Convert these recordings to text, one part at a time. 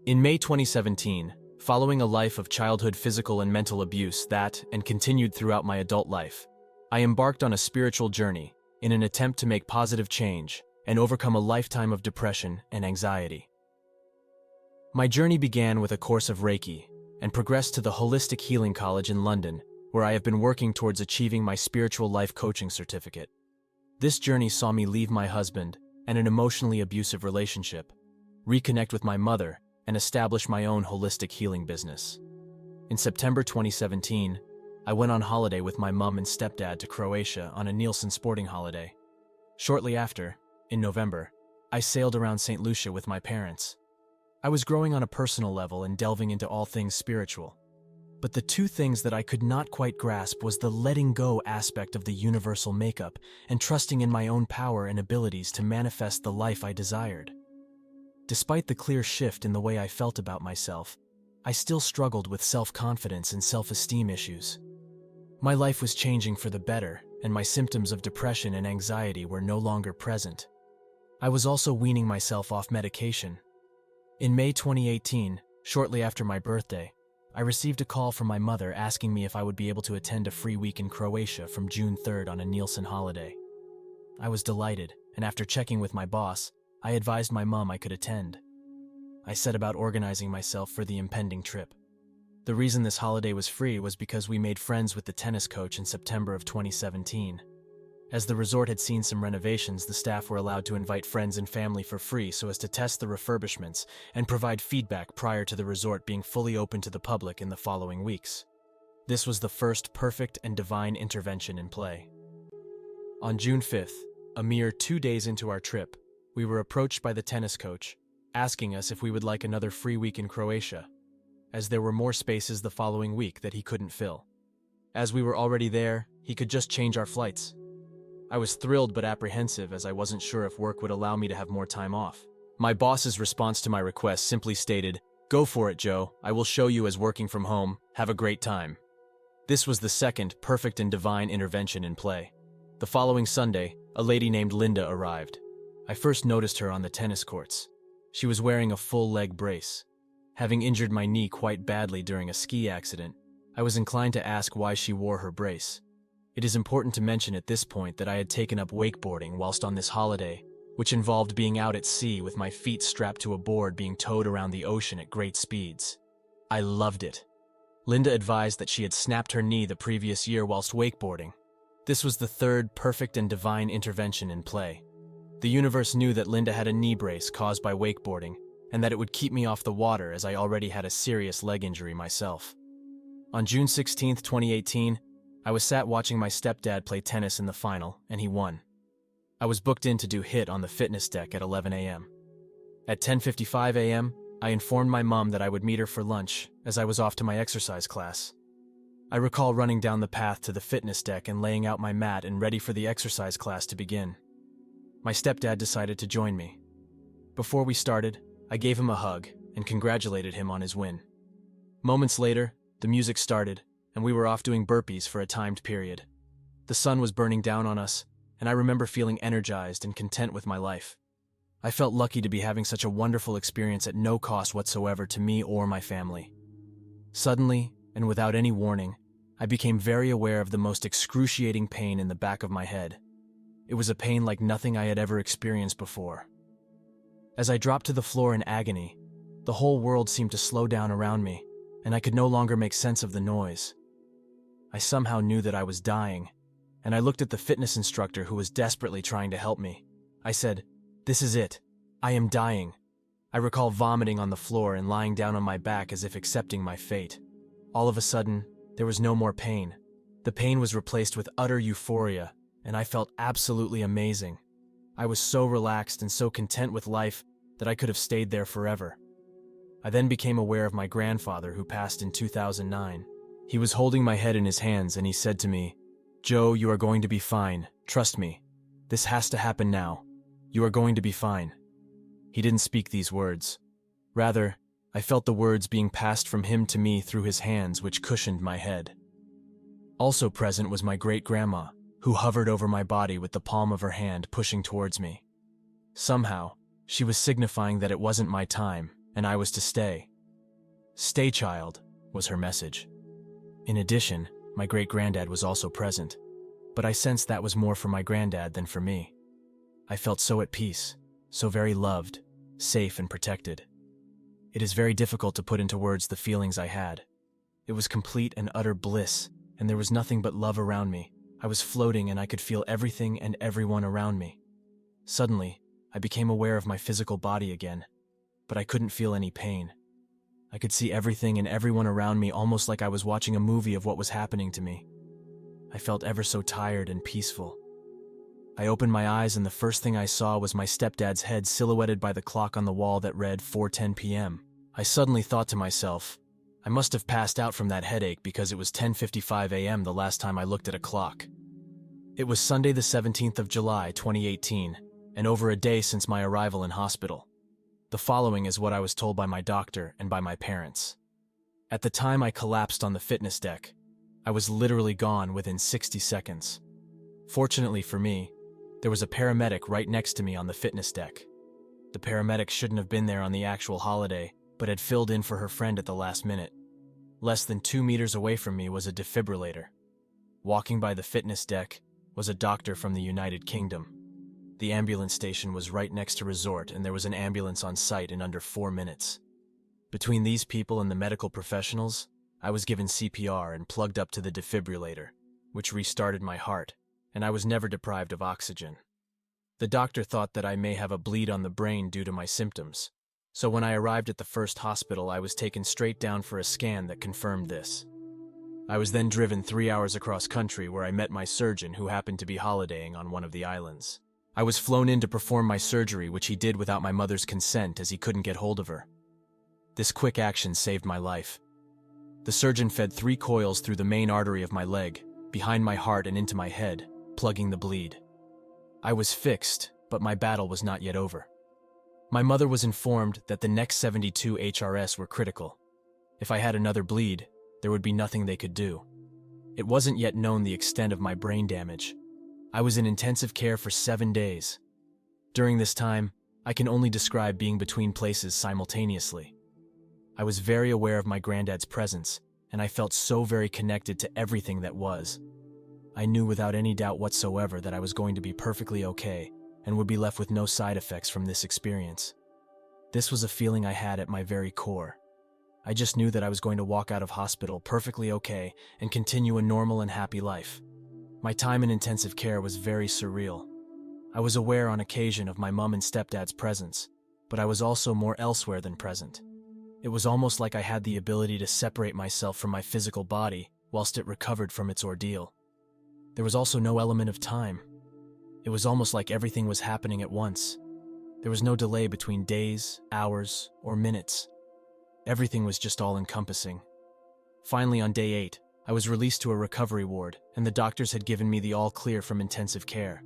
In May 2017, following a life of childhood physical and mental abuse and continued throughout my adult life, I embarked on a spiritual journey in an attempt to make positive change and overcome a lifetime of depression and anxiety. My journey began with a course of Reiki and progressed to the Holistic Healing College in London, where I have been working towards achieving my spiritual life coaching certificate. This journey saw me leave my husband and an emotionally abusive relationship, reconnect with my mother, and establish my own holistic healing business. In September 2017, I went on holiday with my mom and stepdad to Croatia on a Nielsen sporting holiday. Shortly after, in November, I sailed around St. Lucia with my parents. I was growing on a personal level and delving into all things spiritual. But the two things that I could not quite grasp was the letting go aspect of the universal makeup and trusting in my own power and abilities to manifest the life I desired. Despite the clear shift in the way I felt about myself, I still struggled with self-confidence and self-esteem issues. My life was changing for the better, and my symptoms of depression and anxiety were no longer present. I was also weaning myself off medication. In May 2018, shortly after my birthday, I received a call from my mother asking me if I would be able to attend a free week in Croatia from June 3rd on a Nielsen holiday. I was delighted, and after checking with my boss, I advised my mom I could attend. I set about organizing myself for the impending trip. The reason this holiday was free was because we made friends with the tennis coach in September of 2017. As the resort had seen some renovations, the staff were allowed to invite friends and family for free so as to test the refurbishments and provide feedback prior to the resort being fully open to the public in the following weeks. This was the first perfect and divine intervention in play. On June 5th, a mere 2 days into our trip, we were approached by the tennis coach, asking us if we would like another free week in Croatia, as there were more spaces the following week that he couldn't fill. As we were already there, he could just change our flights. I was thrilled but apprehensive as I wasn't sure if work would allow me to have more time off. My boss's response to my request simply stated, "Go for it, Joe. I will show you as working from home. Have a great time." This was the second perfect and divine intervention in play. The following Sunday, a lady named Linda arrived. I first noticed her on the tennis courts. She was wearing a full leg brace. Having injured my knee quite badly during a ski accident, I was inclined to ask why she wore her brace. It is important to mention at this point that I had taken up wakeboarding whilst on this holiday, which involved being out at sea with my feet strapped to a board being towed around the ocean at great speeds. I loved it. Linda advised that she had snapped her knee the previous year whilst wakeboarding. This was the third perfect and divine intervention in play. The universe knew that Linda had a knee brace caused by wakeboarding, and that it would keep me off the water as I already had a serious leg injury myself. On June 16, 2018, I was sat watching my stepdad play tennis in the final, and he won. I was booked in to do HIIT on the fitness deck at 11 a.m. At 10:55 a.m., I informed my mom that I would meet her for lunch as I was off to my exercise class. I recall running down the path to the fitness deck and laying out my mat and ready for the exercise class to begin. My stepdad decided to join me. Before we started, I gave him a hug and congratulated him on his win. Moments later, the music started, and we were off doing burpees for a timed period. The sun was burning down on us, and I remember feeling energized and content with my life. I felt lucky to be having such a wonderful experience at no cost whatsoever to me or my family. Suddenly, and without any warning, I became very aware of the most excruciating pain in the back of my head. It was a pain like nothing I had ever experienced before. As I dropped to the floor in agony, the whole world seemed to slow down around me, and I could no longer make sense of the noise. I somehow knew that I was dying, and I looked at the fitness instructor who was desperately trying to help me. I said, "This is it. I am dying." I recall vomiting on the floor and lying down on my back as if accepting my fate. All of a sudden, there was no more pain. The pain was replaced with utter euphoria, and I felt absolutely amazing. I was so relaxed and so content with life that I could have stayed there forever. I then became aware of my grandfather who passed in 2009. He was holding my head in his hands and he said to me, "Joe, you are going to be fine. Trust me. This has to happen now. You are going to be fine." He didn't speak these words. Rather, I felt the words being passed from him to me through his hands, which cushioned my head. Also present was my great-grandma, who hovered over my body with the palm of her hand pushing towards me. Somehow, she was signifying that it wasn't my time, and I was to stay. "Stay, child," was her message. In addition, my great-granddad was also present, but I sensed that was more for my granddad than for me. I felt so at peace, so very loved, safe and protected. It is very difficult to put into words the feelings I had. It was complete and utter bliss, and there was nothing but love around me. I was floating and I could feel everything and everyone around me. Suddenly, I became aware of my physical body again, but I couldn't feel any pain. I could see everything and everyone around me almost like I was watching a movie of what was happening to me. I felt ever so tired and peaceful. I opened my eyes and the first thing I saw was my stepdad's head silhouetted by the clock on the wall that read 4:10 p.m. I suddenly thought to myself, I must have passed out from that headache because it was 10:55 a.m. the last time I looked at a clock. It was Sunday the 17th of July, 2018, and over a day since my arrival in hospital. The following is what I was told by my doctor and by my parents. At the time I collapsed on the fitness deck, I was literally gone within 60 seconds. Fortunately for me, there was a paramedic right next to me on the fitness deck. The paramedic shouldn't have been there on the actual holiday, but had filled in for her friend at the last minute. Less than 2 meters away from me was a defibrillator. Walking by the fitness deck was a doctor from the United Kingdom. The ambulance station was right next to resort and there was an ambulance on site in under 4 minutes. Between these people and the medical professionals, I was given CPR and plugged up to the defibrillator, which restarted my heart, and I was never deprived of oxygen. The doctor thought that I may have a bleed on the brain due to my symptoms, so when I arrived at the first hospital I was taken straight down for a scan that confirmed this. I was then driven 3 hours across country where I met my surgeon who happened to be holidaying on one of the islands. I was flown in to perform my surgery, which he did without my mother's consent as he couldn't get hold of her. This quick action saved my life. The surgeon fed 3 coils through the main artery of my leg, behind my heart and into my head, plugging the bleed. I was fixed, but my battle was not yet over. My mother was informed that the next 72 HRS were critical. If I had another bleed, there would be nothing they could do. It wasn't yet known the extent of my brain damage. I was in intensive care for 7 days. During this time, I can only describe being between places simultaneously. I was very aware of my granddad's presence, and I felt so very connected to everything that was. I knew without any doubt whatsoever that I was going to be perfectly okay and would be left with no side effects from this experience. This was a feeling I had at my very core. I just knew that I was going to walk out of hospital perfectly okay and continue a normal and happy life. My time in intensive care was very surreal. I was aware on occasion of my mom and stepdad's presence, but I was also more elsewhere than present. It was almost like I had the ability to separate myself from my physical body whilst it recovered from its ordeal. There was also no element of time. It was almost like everything was happening at once. There was no delay between days, hours, or minutes. Everything was just all-encompassing. Finally, on day 8, I was released to a recovery ward, and the doctors had given me the all-clear from intensive care.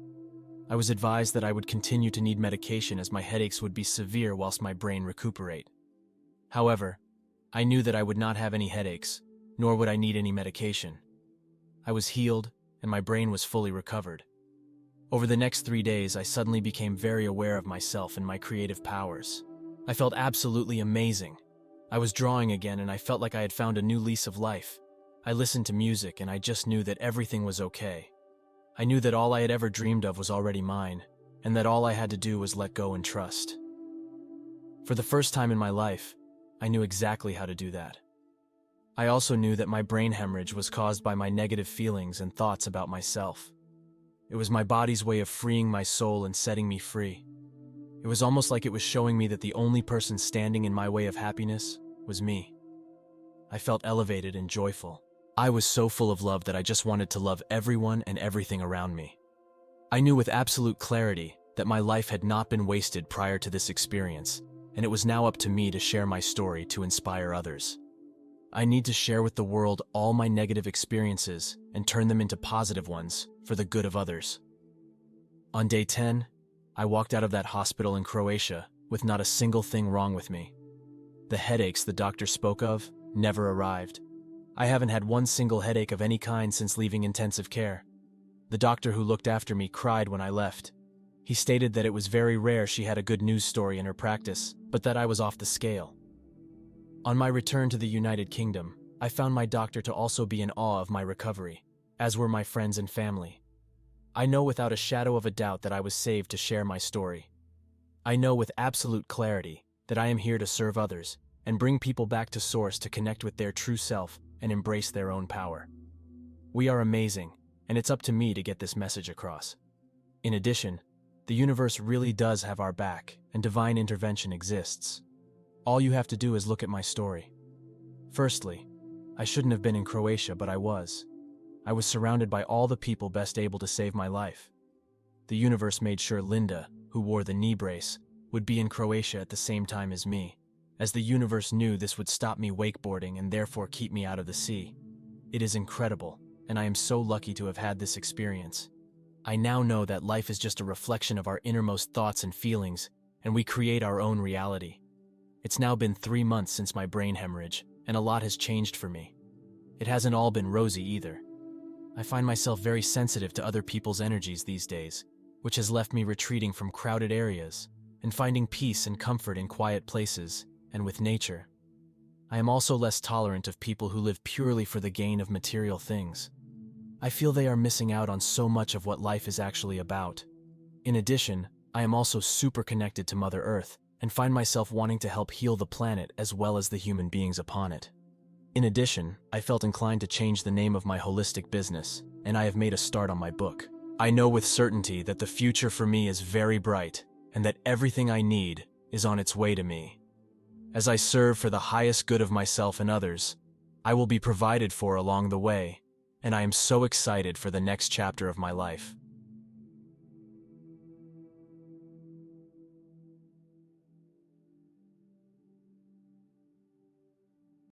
I was advised that I would continue to need medication as my headaches would be severe whilst my brain recuperate. However, I knew that I would not have any headaches, nor would I need any medication. I was healed, and my brain was fully recovered. Over the next 3 days, I suddenly became very aware of myself and my creative powers. I felt absolutely amazing. I was drawing again, and I felt like I had found a new lease of life. I listened to music, and I just knew that everything was okay. I knew that all I had ever dreamed of was already mine, and that all I had to do was let go and trust. For the first time in my life, I knew exactly how to do that. I also knew that my brain hemorrhage was caused by my negative feelings and thoughts about myself. It was my body's way of freeing my soul and setting me free. It was almost like it was showing me that the only person standing in my way of happiness was me. I felt elevated and joyful. I was so full of love that I just wanted to love everyone and everything around me. I knew with absolute clarity that my life had not been wasted prior to this experience, and it was now up to me to share my story to inspire others. I need to share with the world all my negative experiences and turn them into positive ones for the good of others. On day 10, I walked out of that hospital in Croatia with not a single thing wrong with me. The headaches the doctor spoke of never arrived. I haven't had one single headache of any kind since leaving intensive care. The doctor who looked after me cried when I left. He stated that it was very rare she had a good news story in her practice, but that I was off the scale. On my return to the United Kingdom, I found my doctor to also be in awe of my recovery, as were my friends and family. I know without a shadow of a doubt that I was saved to share my story. I know with absolute clarity that I am here to serve others and bring people back to Source to connect with their true self and embrace their own power. We are amazing, and it's up to me to get this message across. In addition, the universe really does have our back, and divine intervention exists. All you have to do is look at my story. Firstly, I shouldn't have been in Croatia, but I was. I was surrounded by all the people best able to save my life. The universe made sure Linda, who wore the knee brace, would be in Croatia at the same time as me, as the universe knew this would stop me wakeboarding and therefore keep me out of the sea. It is incredible, and I am so lucky to have had this experience. I now know that life is just a reflection of our innermost thoughts and feelings, and we create our own reality. It's now been 3 months since my brain hemorrhage, and a lot has changed for me. It hasn't all been rosy either. I find myself very sensitive to other people's energies these days, which has left me retreating from crowded areas and finding peace and comfort in quiet places and with nature. I am also less tolerant of people who live purely for the gain of material things. I feel they are missing out on so much of what life is actually about. In addition, I am also super connected to Mother Earth and find myself wanting to help heal the planet as well as the human beings upon it. In addition, I felt inclined to change the name of my holistic business, and I have made a start on my book. I know with certainty that the future for me is very bright, and that everything I need is on its way to me. As I serve for the highest good of myself and others, I will be provided for along the way, and I am so excited for the next chapter of my life.